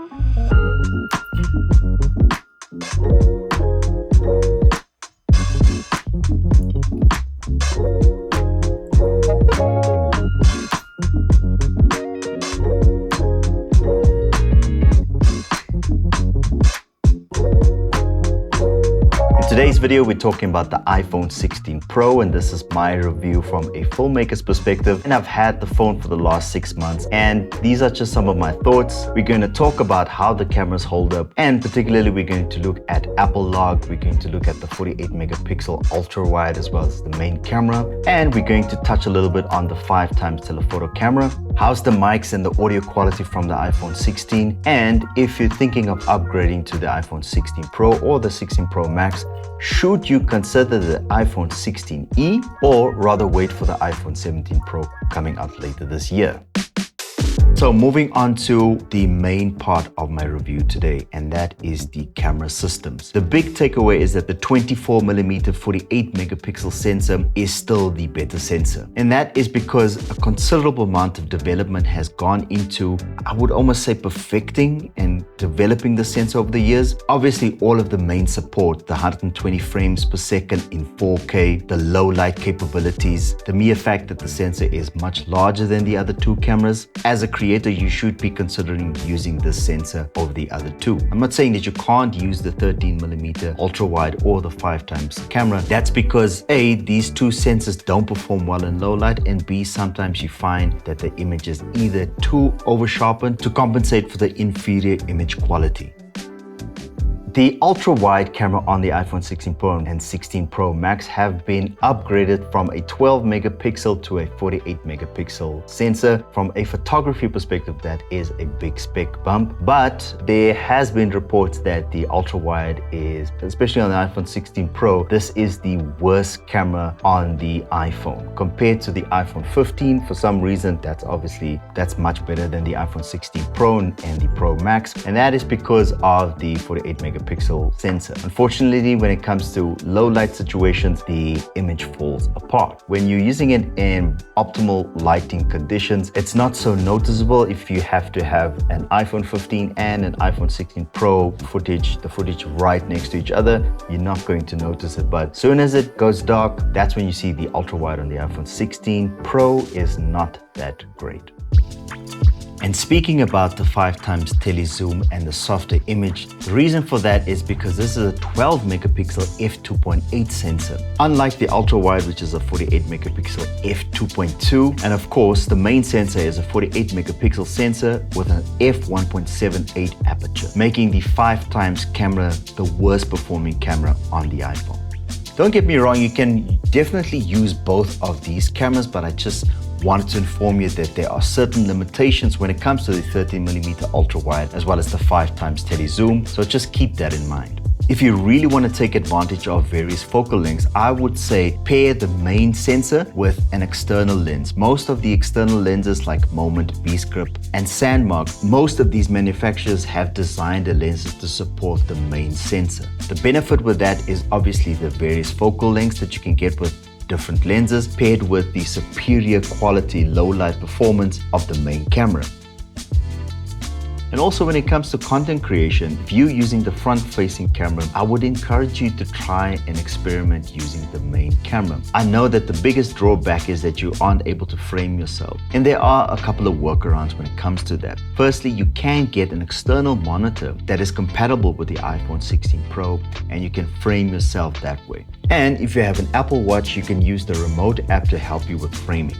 In today's video, we're talking about the iPhone 16 Pro, and this is my review from a filmmaker's perspective. And I've had the phone for the last 6 months, and these are just some of my thoughts. We're going to talk about how the cameras hold up, and particularly we're going to look at Apple log. We're going to look at the 48 megapixel ultra wide as well as the main camera, and we're going to touch a little bit on the 5x telephoto camera. How's the mics and the audio quality from the iPhone 16? And if you're thinking of upgrading to the iPhone 16 Pro or the 16 Pro Max, should you consider the iPhone 16e or rather wait for the iPhone 17 Pro coming out later this year? So moving on to the main part of my review today, and that is the camera systems. The big takeaway is that the 24mm 48 megapixel sensor is still the better sensor. And that is because a considerable amount of development has gone into, I would almost say, perfecting and developing the sensor over the years. Obviously, all of the main support, the 120 frames per second in 4K, the low light capabilities, the mere fact that the sensor is much larger than the other two cameras. As a creator, you should be considering using this sensor over the other two. I'm not saying that you can't use the 13mm ultra wide or the 5x camera. That's because A, these two sensors don't perform well in low light, and B, sometimes you find that the image is either too over sharpened to compensate for the inferior image quality. The ultra-wide camera on the iPhone 16 Pro and 16 Pro Max have been upgraded from a 12 megapixel to a 48 megapixel sensor. From a photography perspective, that is a big spec bump, but there has been reports that the ultra-wide is, especially on the iPhone 16 Pro, this is the worst camera on the iPhone. Compared to the iPhone 15, for some reason, that's much better than the iPhone 16 Pro and the Pro Max, and that is because of the 48 megapixel sensor. Unfortunately, when it comes to low light situations, the image falls apart. When you're using it in optimal lighting conditions, it's not so noticeable. If you have to have an iPhone 15 and an iPhone 16 Pro the footage right next to each other, you're not going to notice it. But as soon as it goes dark, that's when you see the ultra wide on the iPhone 16 Pro is not that great. And speaking about the 5x tele zoom and the softer image, the reason for that is because this is a 12 megapixel f2.8 sensor, unlike the ultra wide, which is a 48 megapixel f2.2. And of course, the main sensor is a 48 megapixel sensor with an f1.78 aperture, making the 5x camera the worst performing camera on the iPhone. Don't get me wrong, you can definitely use both of these cameras, but I just wanted to inform you that there are certain limitations when it comes to the 13mm ultra wide as well as the 5x tele zoom, so just keep that in mind. If you really want to take advantage of various focal lengths, I would say pair the main sensor with an external lens. Most of the external lenses like Moment, B-Script, and Sandmark, most of these manufacturers have designed the lenses to support the main sensor. The benefit with that is obviously the various focal lengths that you can get with different lenses paired with the superior quality low light performance of the main camera. And also when it comes to content creation, if you're using the front-facing camera, I would encourage you to try and experiment using the main camera. I know that the biggest drawback is that you aren't able to frame yourself, and there are a couple of workarounds when it comes to that. Firstly, you can get an external monitor that is compatible with the iPhone 16 Pro, and you can frame yourself that way. And if you have an Apple Watch, you can use the remote app to help you with framing.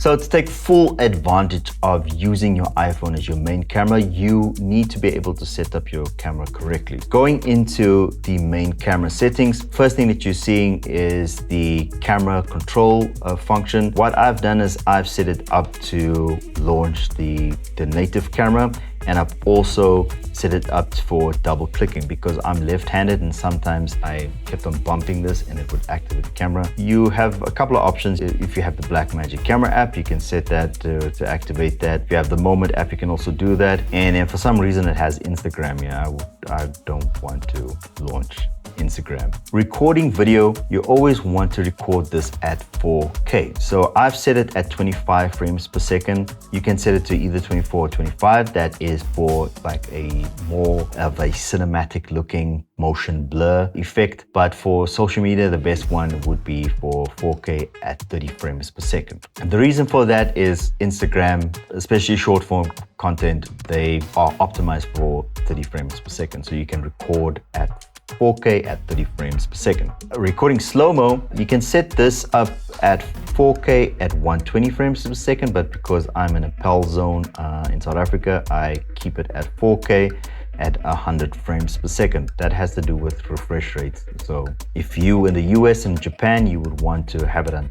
So to take full advantage of using your iPhone as your main camera, you need to be able to set up your camera correctly. Going into the main camera settings, first thing that you're seeing is the camera control function. What I've done is I've set it up to launch the native camera, and I've also set it up for double clicking because I'm left-handed and sometimes I kept on bumping this and it would activate the camera. You have a couple of options. If you have the Blackmagic camera app, you can set that to activate that. If you have the Moment app, you can also do that. And then for some reason it has Instagram. I don't want to launch Instagram. Recording video, you always want to record this at 4K. So I've set it at 25 frames per second. You can set it to either 24 or 25. That is for like a more of a cinematic looking motion blur effect. But for social media, the best one would be for 4K at 30 frames per second. And the reason for that is Instagram, especially short form content, they are optimized for 30 frames per second. So you can record at 4K at 30 frames per second. Recording slow-mo, you can set this up at 4K at 120 frames per second, but because I'm in a PAL zone in South Africa, I keep it at 4K at 100 frames per second. That has to do with refresh rates. So if you in the US and Japan, you would want to have it on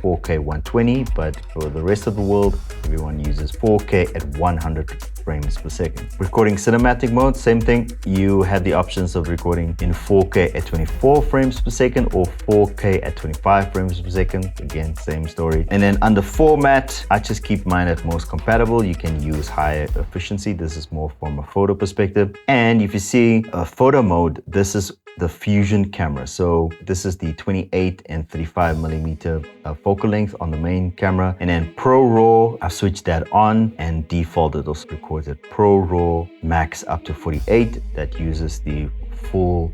4K 120, but for the rest of the world, everyone uses 4K at 100 frames per second. Recording cinematic mode, same thing. You have the options of recording in 4K at 24 frames per second or 4K at 25 frames per second. Again, same story. And then under format, I just keep mine at most compatible. You can use higher efficiency. This is more from a photo perspective. And if you see a photo mode, this is the fusion camera. So this is the 28 and 35 millimeter focal length on the main camera. And then Pro RAW, I've switched that on, and default it also records at Pro RAW Max up to 48. That uses the full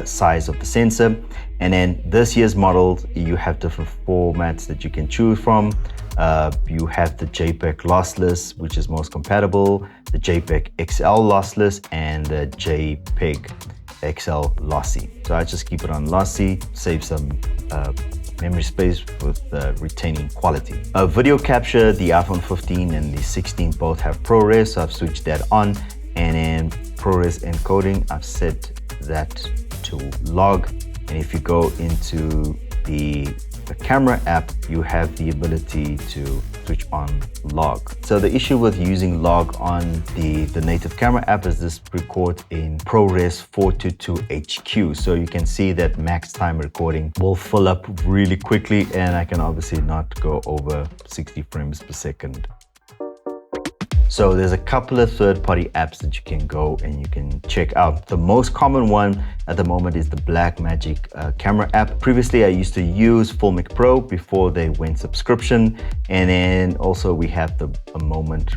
size of the sensor. And then this year's model, you have different formats that you can choose from. You have the JPEG lossless, which is most compatible, the JPEG XL lossless, and the JPEG XL lossy. So I just keep it on lossy, save some memory space with retaining quality. Video capture, the iPhone 15 and the 16 both have ProRes, so I've switched that on. And then ProRes encoding, I've set that to log. And if you go into the camera app, you have the ability to switch on log. So the issue with using log on the native camera app is this record in ProRes 422 HQ. So you can see that max time recording will fill up really quickly, and I can obviously not go over 60 frames per second. So there's a couple of third-party apps that you can go and you can check out. The most common one at the moment is the Blackmagic camera app. Previously, I used to use Filmmakers Pro before they went subscription. And then also we have the Moment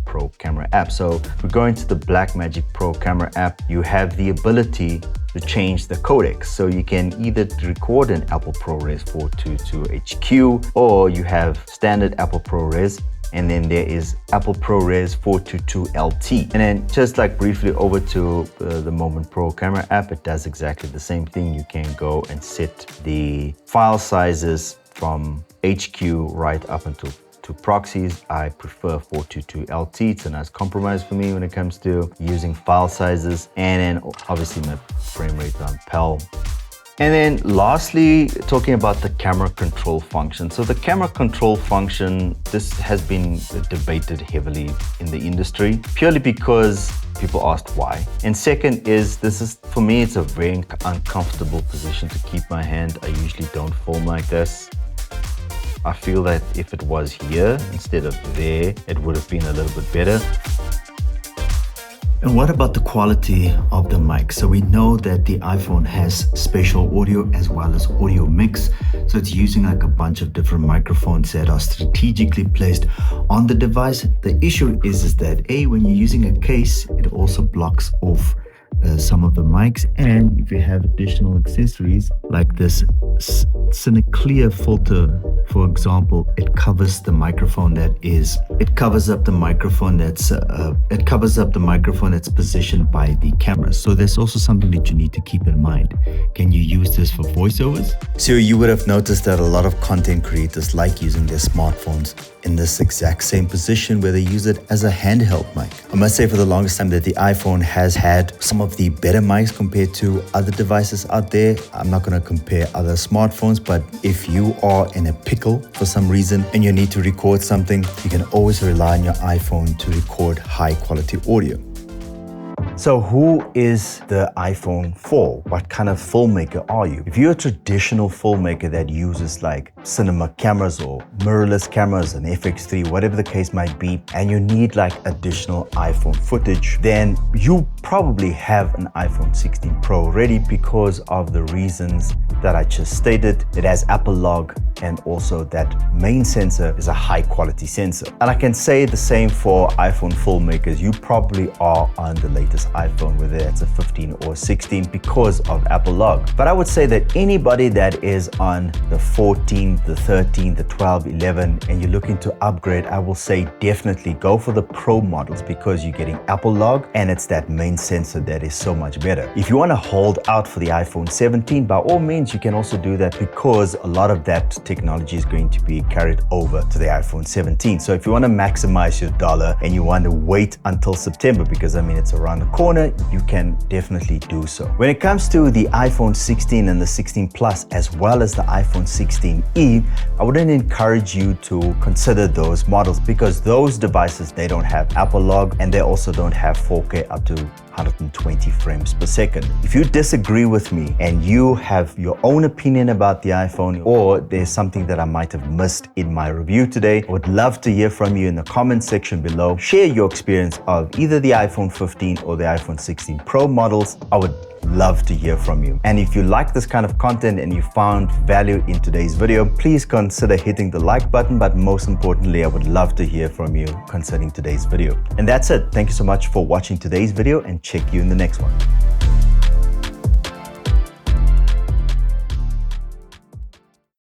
Pro camera app. So if we go into the Blackmagic Pro camera app, you have the ability to change the codec. So you can either record in Apple ProRes 422 HQ, or you have standard Apple ProRes, and then there is Apple ProRes 422 LT. And then just like briefly over to the Moment Pro camera app, it does exactly the same thing. You can go and set the file sizes from HQ right up until to proxies. I prefer 422 LT. It's a nice compromise for me when it comes to using file sizes. And then obviously my frame rate on PAL. And then lastly, talking about the camera control function. So the camera control function, this has been debated heavily in the industry, purely because people asked why. And second is, for me, it's a very uncomfortable position to keep my hand. I usually don't film like this. I feel that if it was here instead of there, it would have been a little bit better. And what about the quality of the mic? So we know that the iPhone has spatial audio as well as AudioMix. So it's using like a bunch of different microphones that are strategically placed on the device. The issue is that when you're using a case, it also blocks off some of the mics. And if you have additional accessories like this Clear filter, for example, it covers up the microphone that's positioned by the camera. So there's also something that you need to keep in mind. Can you use this for voiceovers? So you would have noticed that a lot of content creators like using their smartphones in this exact same position where they use it as a handheld mic. I must say for the longest time that the iPhone has had some of the better mics compared to other devices out there. I'm not going to compare other smartphones, but if you are in a pickle for some reason and you need to record something, you can always rely on your iPhone to record high quality audio. So who is the iPhone for? What kind of filmmaker are you? If you're a traditional filmmaker that uses like cinema cameras or mirrorless cameras, an FX3, whatever the case might be, and you need like additional iPhone footage, then you probably have an iPhone 16 Pro already because of the reasons that I just stated. It has Apple log, and also that main sensor is a high quality sensor. And I can say the same for iPhone filmmakers. You probably are on the latest iPhone, whether it's a 15 or 16, because of Apple log. But I would say that anybody that is on the 14, the 13, the 12, 11, and you're looking to upgrade, I will say definitely go for the Pro models because you're getting Apple log and it's that main sensor that is so much better. If you want to hold out for the iPhone 17, by all means, you can also do that because a lot of that technology is going to be carried over to the iPhone 17. So if you want to maximize your dollar and you want to wait until September, because I mean, it's around the corner, you can definitely do so. When it comes to the iPhone 16 and the 16 Plus, as well as the iPhone 16e, I wouldn't encourage you to consider those models because those devices, they don't have Apple log and they also don't have 4K up to 120 frames per second. If you disagree with me and you have your own opinion about the iPhone, or there's something that I might have missed in my review today, I would love to hear from you in the comment section below. Share your experience of either the iPhone 15 or the iPhone 16 Pro models. I would love to hear from you. And if you like this kind of content and you found value in today's video, please consider hitting the like button. But most importantly, I would love to hear from you concerning today's video. And that's it. Thank you so much for watching today's video, and check you in the next one.